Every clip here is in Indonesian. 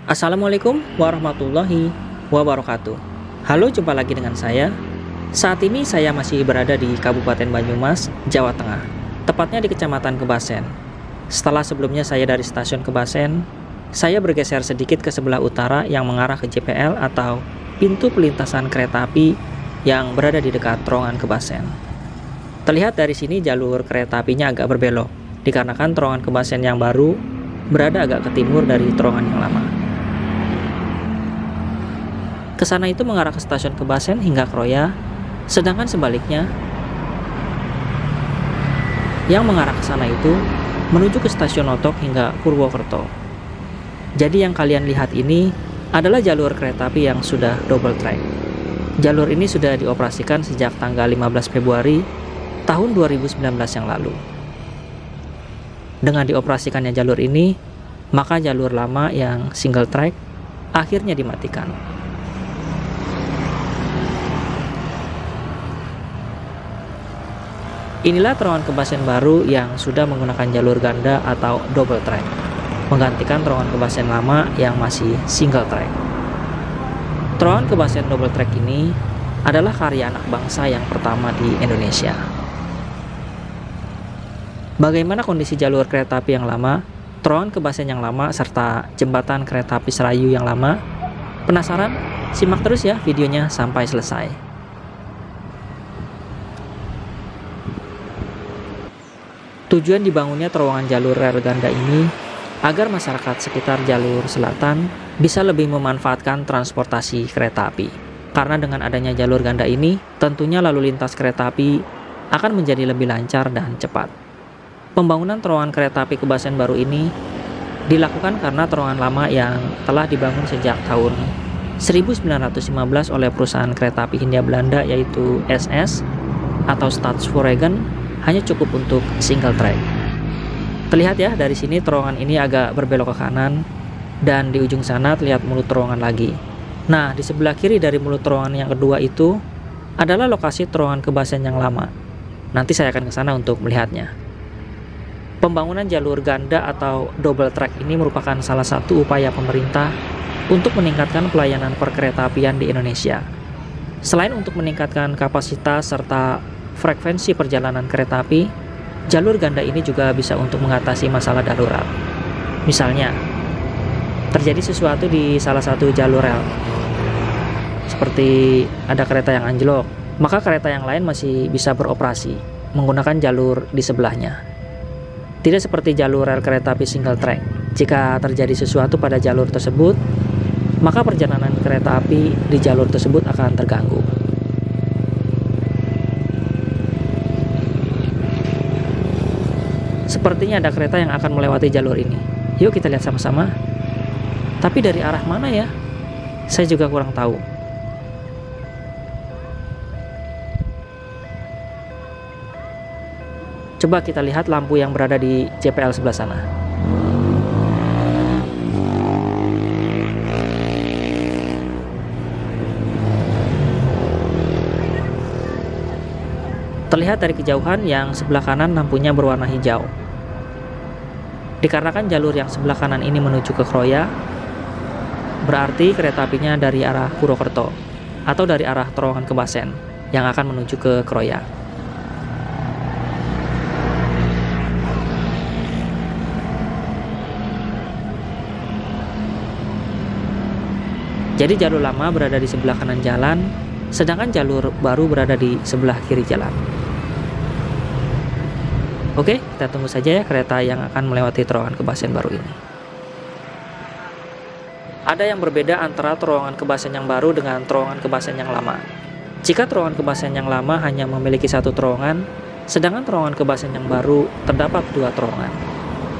Assalamualaikum warahmatullahi wabarakatuh. Halo, jumpa lagi dengan saya. Saat ini saya masih berada di Kabupaten Banyumas, Jawa Tengah, tepatnya di Kecamatan Kebasen. Setelah sebelumnya saya dari stasiun Kebasen, saya bergeser sedikit ke sebelah utara yang mengarah ke JPL atau pintu pelintasan kereta api yang berada di dekat terowongan Kebasen. Terlihat dari sini jalur kereta apinya agak berbelok, dikarenakan terowongan Kebasen yang baru berada agak ke timur dari terowongan yang lama. Kesana itu mengarah ke stasiun Kebasen hingga Kroya, sedangkan sebaliknya yang mengarah ke sana itu menuju ke stasiun Notok hingga Purwokerto. Jadi yang kalian lihat ini adalah jalur kereta api yang sudah double track. Jalur ini sudah dioperasikan sejak tanggal 15 Februari tahun 2019 yang lalu. Dengan dioperasikannya jalur ini, maka jalur lama yang single track akhirnya dimatikan. Inilah terowongan Kebasen baru yang sudah menggunakan jalur ganda atau double track, menggantikan terowongan Kebasen lama yang masih single track. Terowongan Kebasen double track ini adalah karya anak bangsa yang pertama di Indonesia. Bagaimana kondisi jalur kereta api yang lama, terowongan Kebasen yang lama, serta jembatan kereta api Serayu yang lama? Penasaran? Simak terus ya videonya sampai selesai. Tujuan dibangunnya terowongan jalur rel ganda ini agar masyarakat sekitar jalur selatan bisa lebih memanfaatkan transportasi kereta api. Karena dengan adanya jalur ganda ini, tentunya lalu lintas kereta api akan menjadi lebih lancar dan cepat. Pembangunan terowongan kereta api Kebasen baru ini dilakukan karena terowongan lama yang telah dibangun sejak tahun 1915 oleh perusahaan kereta api Hindia Belanda yaitu SS atau Stadspoorwegen hanya cukup untuk single track. Terlihat ya dari sini terowongan ini agak berbelok ke kanan dan di ujung sana terlihat mulut terowongan lagi. Nah, di sebelah kiri dari mulut terowongan yang kedua itu adalah lokasi terowongan Kebasen yang lama. Nanti saya akan ke sana untuk melihatnya. Pembangunan jalur ganda atau double track ini merupakan salah satu upaya pemerintah untuk meningkatkan pelayanan perkeretaapian di Indonesia. Selain untuk meningkatkan kapasitas serta frekuensi perjalanan kereta api, jalur ganda ini juga bisa untuk mengatasi masalah darurat. Misalnya, terjadi sesuatu di salah satu jalur rel, seperti ada kereta yang anjlok, maka kereta yang lain masih bisa beroperasi menggunakan jalur di sebelahnya. Tidak seperti jalur rel kereta api single track. Jika terjadi sesuatu pada jalur tersebut, maka perjalanan kereta api di jalur tersebut akan terganggu. Sepertinya ada kereta yang akan melewati jalur ini. Yuk kita lihat sama-sama. Tapi dari arah mana ya? Saya juga kurang tahu. Coba kita lihat lampu yang berada di JPL sebelah sana. Terlihat dari kejauhan yang sebelah kanan lampunya berwarna hijau. Dikarenakan jalur yang sebelah kanan ini menuju ke Kroya, berarti kereta apinya dari arah Purwokerto atau dari arah terowongan Kebasen yang akan menuju ke Kroya. Jadi jalur lama berada di sebelah kanan jalan, sedangkan jalur baru berada di sebelah kiri jalan. Oke, kita tunggu saja ya kereta yang akan melewati terowongan Kebasen baru ini. Ada yang berbeda antara terowongan Kebasen yang baru dengan terowongan Kebasen yang lama. Jika terowongan Kebasen yang lama hanya memiliki satu terowongan, sedangkan terowongan Kebasen yang baru terdapat dua terowongan.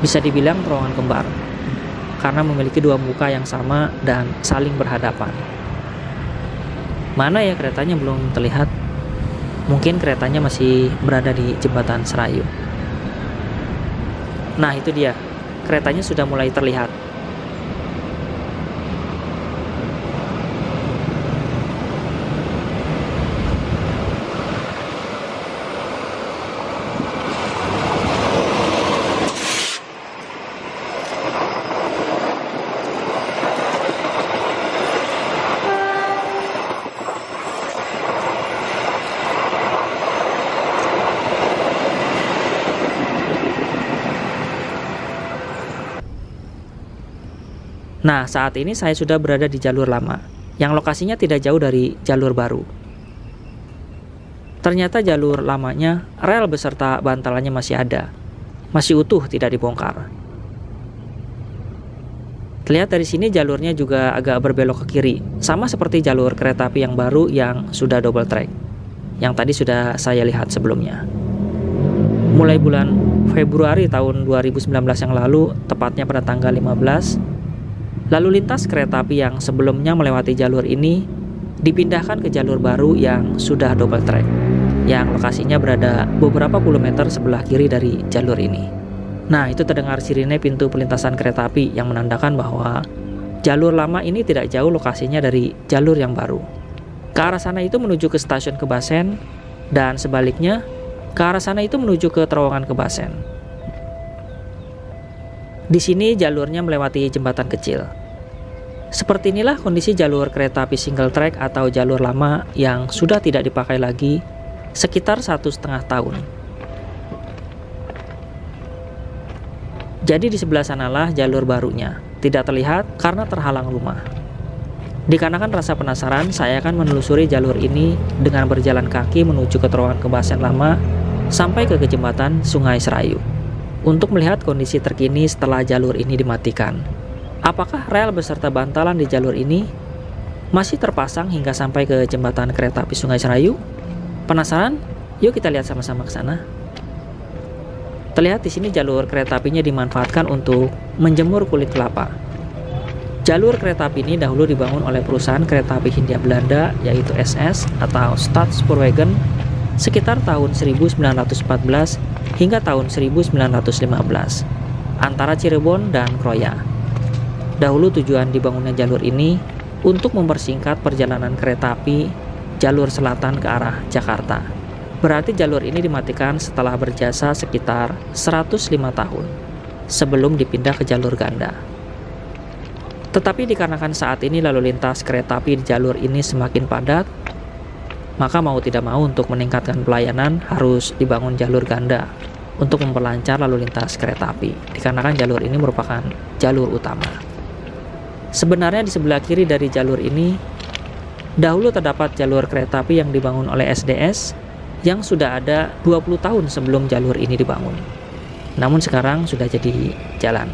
Bisa dibilang terowongan kembar, karena memiliki dua muka yang sama dan saling berhadapan. Mana ya keretanya belum terlihat? Mungkin keretanya masih berada di jembatan Serayu. Nah itu dia, keretanya sudah mulai terlihat. Nah, saat ini saya sudah berada di jalur lama, yang lokasinya tidak jauh dari jalur baru. Ternyata jalur lamanya, rel beserta bantalannya masih ada, masih utuh, tidak dibongkar. Terlihat dari sini jalurnya juga agak berbelok ke kiri, sama seperti jalur kereta api yang baru yang sudah double track, yang tadi sudah saya lihat sebelumnya. Mulai bulan Februari tahun 2019 yang lalu, tepatnya pada tanggal 15, lalu lintas kereta api yang sebelumnya melewati jalur ini dipindahkan ke jalur baru yang sudah double track, yang lokasinya berada beberapa puluh meter sebelah kiri dari jalur ini. Nah, itu terdengar sirine pintu perlintasan kereta api yang menandakan bahwa jalur lama ini tidak jauh lokasinya dari jalur yang baru. Ke arah sana itu menuju ke stasiun Kebasen, dan sebaliknya ke arah sana itu menuju ke terowongan Kebasen. Di sini jalurnya melewati jembatan kecil. Seperti inilah kondisi jalur kereta api single track atau jalur lama yang sudah tidak dipakai lagi sekitar 1,5 tahun. Jadi di sebelah sanalah jalur barunya, tidak terlihat karena terhalang rumah. Dikarenakan rasa penasaran, saya akan menelusuri jalur ini dengan berjalan kaki menuju ke terowongan Kebasen lama sampai ke jembatan Sungai Serayu untuk melihat kondisi terkini setelah jalur ini dimatikan. Apakah rel beserta bantalan di jalur ini masih terpasang hingga sampai ke jembatan kereta api Sungai Serayu? Penasaran? Yuk kita lihat sama-sama ke sana. Terlihat di sini jalur kereta apinya dimanfaatkan untuk menjemur kulit kelapa. Jalur kereta api ini dahulu dibangun oleh perusahaan kereta api Hindia Belanda, yaitu SS atau Staatspoorwegen, sekitar tahun 1914 hingga tahun 1915 antara Cirebon dan Kroya. Dahulu tujuan dibangunnya jalur ini untuk mempersingkat perjalanan kereta api jalur selatan ke arah Jakarta. Berarti jalur ini dimatikan setelah berjasa sekitar 105 tahun sebelum dipindah ke jalur ganda. Tetapi dikarenakan saat ini lalu lintas kereta api di jalur ini semakin padat, maka mau tidak mau untuk meningkatkan pelayanan harus dibangun jalur ganda untuk memperlancar lalu lintas kereta api, dikarenakan jalur ini merupakan jalur utama. Sebenarnya di sebelah kiri dari jalur ini dahulu terdapat jalur kereta api yang dibangun oleh SDS yang sudah ada 20 tahun sebelum jalur ini dibangun. Namun sekarang sudah jadi jalan.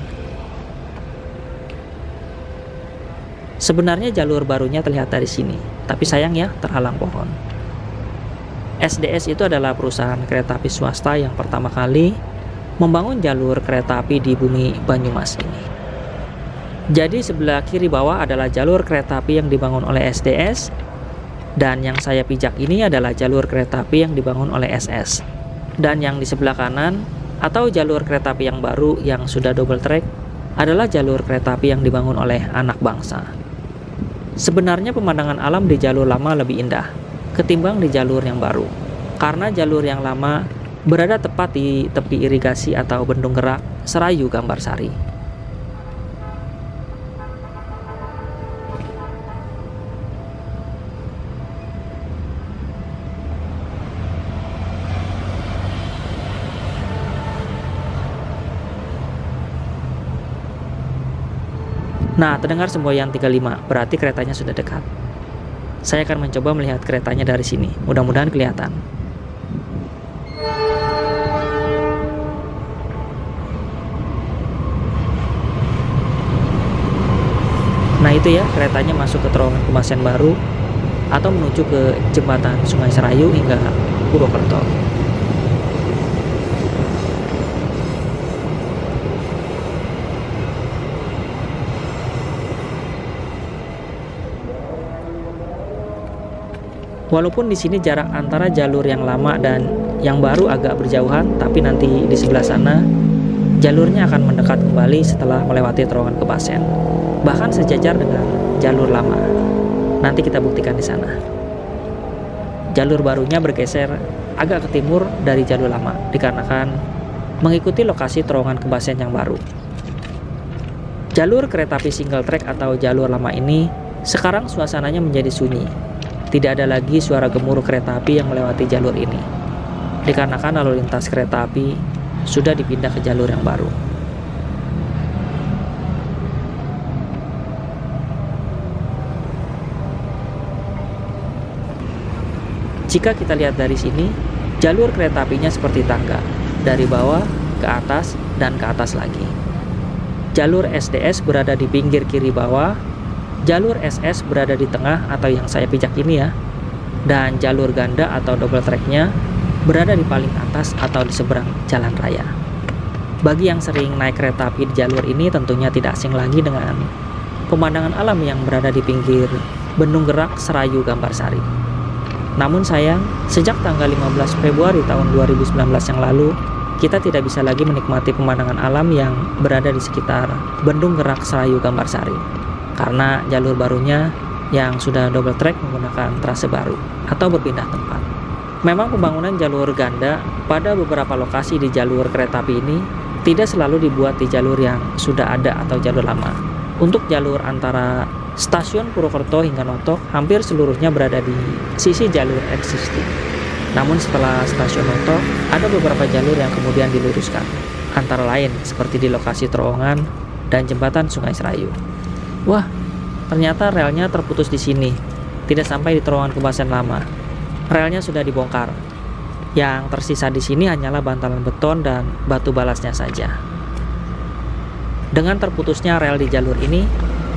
Sebenarnya jalur barunya terlihat dari sini, tapi sayang ya terhalang pohon. SDS itu adalah perusahaan kereta api swasta yang pertama kali membangun jalur kereta api di bumi Banyumas ini. Jadi sebelah kiri bawah adalah jalur kereta api yang dibangun oleh SDS, dan yang saya pijak ini adalah jalur kereta api yang dibangun oleh SS. Dan yang di sebelah kanan atau jalur kereta api yang baru yang sudah double track adalah jalur kereta api yang dibangun oleh anak bangsa. Sebenarnya pemandangan alam di jalur lama lebih indah ketimbang di jalur yang baru, karena jalur yang lama berada tepat di tepi irigasi atau bendung gerak Serayu Gambarsari. Nah, terdengar semboyan 35, berarti keretanya sudah dekat. Saya akan mencoba melihat keretanya dari sini, mudah-mudahan kelihatan. Nah itu ya, keretanya masuk ke terowongan Kebasen baru atau menuju ke jembatan Sungai Serayu hingga Purwokerto. Walaupun di sini jarak antara jalur yang lama dan yang baru agak berjauhan, tapi nanti di sebelah sana jalurnya akan mendekat kembali setelah melewati terowongan Kebasen, bahkan sejajar dengan jalur lama. Nanti kita buktikan di sana. Jalur barunya bergeser agak ke timur dari jalur lama, dikarenakan mengikuti lokasi terowongan Kebasen yang baru. Jalur kereta api single track atau jalur lama ini sekarang suasananya menjadi sunyi. Tidak ada lagi suara gemuruh kereta api yang melewati jalur ini, dikarenakan lalu lintas kereta api sudah dipindah ke jalur yang baru. Jika kita lihat dari sini, jalur kereta apinya seperti tangga, dari bawah ke atas dan ke atas lagi. Jalur SDS berada di pinggir kiri bawah, jalur SS berada di tengah atau yang saya pijak ini ya, dan jalur ganda atau double tracknya berada di paling atas atau di seberang jalan raya. Bagi yang sering naik kereta api di jalur ini tentunya tidak asing lagi dengan pemandangan alam yang berada di pinggir Bendung Gerak Serayu Gambarsari. Namun sayang, sejak tanggal 15 Februari tahun 2019 yang lalu, kita tidak bisa lagi menikmati pemandangan alam yang berada di sekitar Bendung Gerak Serayu Gambarsari karena jalur barunya yang sudah double track menggunakan trase baru atau berpindah tempat. Memang pembangunan jalur ganda pada beberapa lokasi di jalur kereta api ini tidak selalu dibuat di jalur yang sudah ada atau jalur lama. Untuk jalur antara stasiun Purwokerto hingga Notok hampir seluruhnya berada di sisi jalur existing. Namun setelah stasiun Notok ada beberapa jalur yang kemudian diluruskan, antara lain seperti di lokasi terowongan dan jembatan Sungai Serayu. Wah, ternyata relnya terputus di sini, tidak sampai di terowongan Kebasen Lama. Relnya sudah dibongkar. Yang tersisa di sini hanyalah bantalan beton dan batu balasnya saja. Dengan terputusnya rel di jalur ini,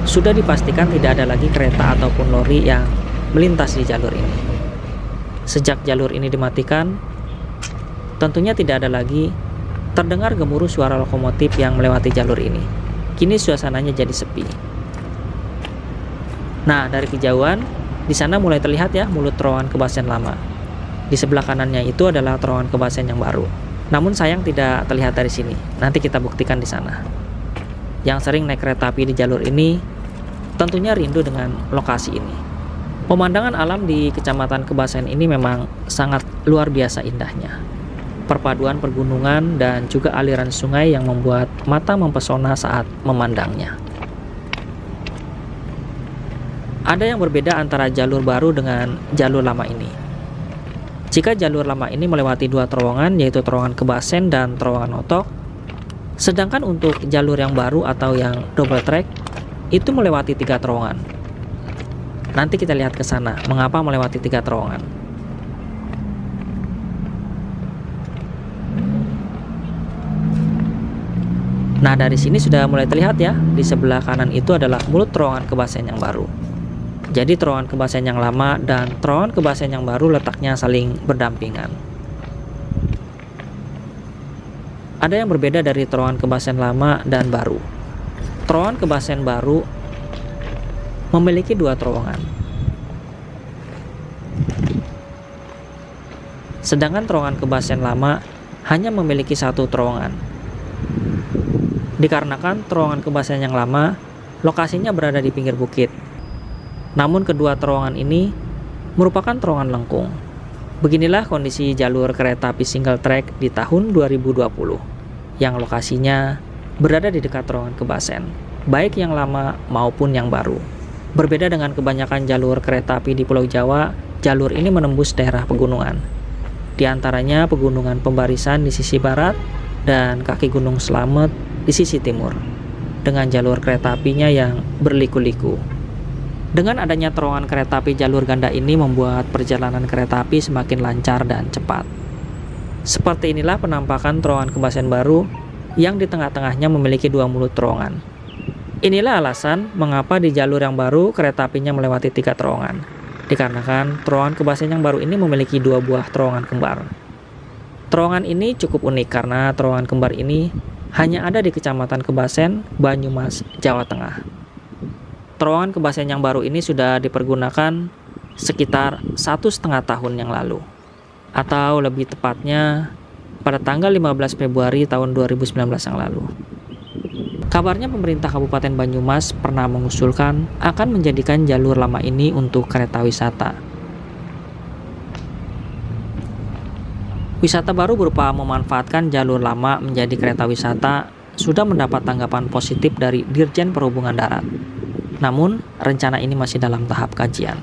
sudah dipastikan tidak ada lagi kereta ataupun lori yang melintas di jalur ini. Sejak jalur ini dimatikan, tentunya tidak ada lagi terdengar gemuruh suara lokomotif yang melewati jalur ini. Kini suasananya jadi sepi. Nah, dari kejauhan, di sana mulai terlihat ya mulut terowongan Kebasen Lama. Di sebelah kanannya itu adalah terowongan Kebasen yang baru. Namun sayang tidak terlihat dari sini. Nanti kita buktikan di sana. Yang sering naik kereta api di jalur ini tentunya rindu dengan lokasi ini. Pemandangan alam di Kecamatan Kebasen ini memang sangat luar biasa indahnya. Perpaduan pergunungan dan juga aliran sungai yang membuat mata mempesona saat memandangnya. Ada yang berbeda antara jalur baru dengan jalur lama ini. Jika jalur lama ini melewati dua terowongan, yaitu terowongan Kebasen dan terowongan Notok, sedangkan untuk jalur yang baru atau yang double track itu melewati 3 terowongan. Nanti kita lihat ke sana, mengapa melewati 3 terowongan. Nah, dari sini sudah mulai terlihat ya, di sebelah kanan itu adalah mulut terowongan Kebasen yang baru. Jadi terowongan Kebasen yang lama dan terowongan Kebasen yang baru letaknya saling berdampingan. Ada yang berbeda dari terowongan Kebasen lama dan baru. Terowongan Kebasen baru memiliki 2 terowongan. Sedangkan terowongan Kebasen lama hanya memiliki 1 terowongan. Dikarenakan terowongan Kebasen yang lama lokasinya berada di pinggir bukit. Namun kedua terowongan ini merupakan terowongan lengkung. Beginilah kondisi jalur kereta api single track di tahun 2020 yang lokasinya berada di dekat terowongan Kebasen, baik yang lama maupun yang baru. Berbeda dengan kebanyakan jalur kereta api di Pulau Jawa, jalur ini menembus daerah pegunungan. Di antaranya pegunungan Pembarisan di sisi barat dan kaki Gunung Slamet di sisi timur, dengan jalur kereta apinya yang berliku-liku. Dengan adanya terowongan kereta api jalur ganda ini membuat perjalanan kereta api semakin lancar dan cepat. Seperti inilah penampakan terowongan Kebasen baru yang di tengah-tengahnya memiliki 2 mulut terowongan. Inilah alasan mengapa di jalur yang baru kereta apinya melewati 3 terowongan. Dikarenakan terowongan Kebasen yang baru ini memiliki 2 buah terowongan kembar. Terowongan ini cukup unik karena terowongan kembar ini hanya ada di Kecamatan Kebasen, Banyumas, Jawa Tengah. Terowongan Kebasen yang baru ini sudah dipergunakan sekitar 1,5 tahun yang lalu, atau lebih tepatnya pada tanggal 15 Februari tahun 2019 yang lalu. Kabarnya pemerintah Kabupaten Banyumas pernah mengusulkan akan menjadikan jalur lama ini untuk kereta wisata. Wisata baru berupa memanfaatkan jalur lama menjadi kereta wisata sudah mendapat tanggapan positif dari Dirjen Perhubungan Darat. Namun, rencana ini masih dalam tahap kajian.